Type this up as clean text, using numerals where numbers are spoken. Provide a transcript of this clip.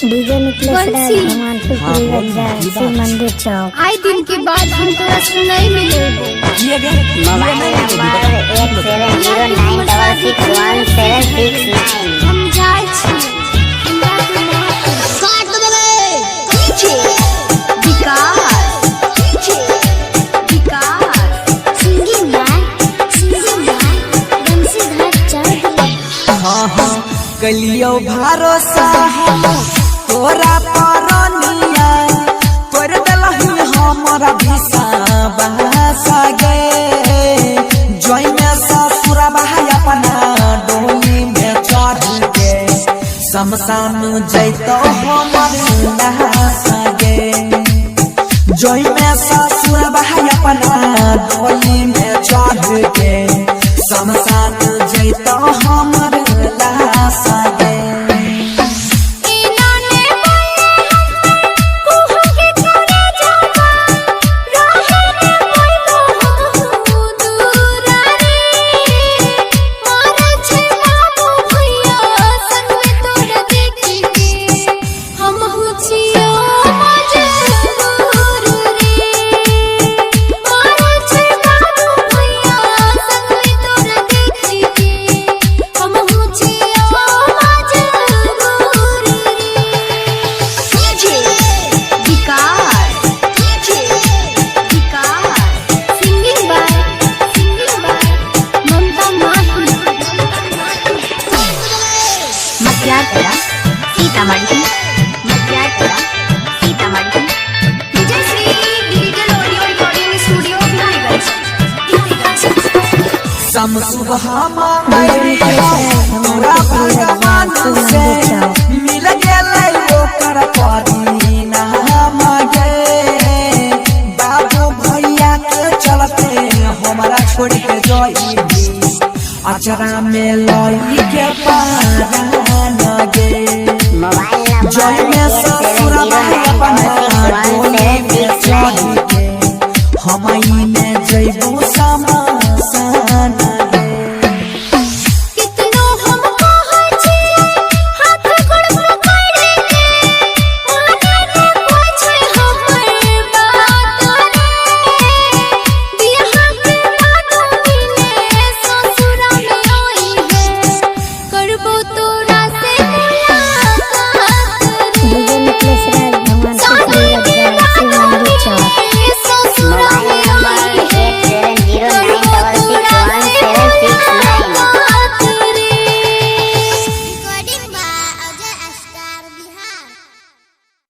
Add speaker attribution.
Speaker 1: DJ निकले भगवान शिव मंदिर चौक।
Speaker 2: आई दिन के बाद हम तो नहीं मिले।
Speaker 1: Mobile number 8709661769।
Speaker 2: हम जाए छी
Speaker 3: कलियो भरोसा तोरा परनिया तोर दलही हमरा विश्वास गे जोई में ससुर भाई अपना डोली में चढ़ के शमशान जैतो हमर नहास गे जोई में ससुर भाई अपना डोली में चढ़ के शमशान जैतो हमर सुबह भगवान से मिल गए ओकर परिना गे बाबू भैया के चलते हमारा छोड़ के जोई अचरा में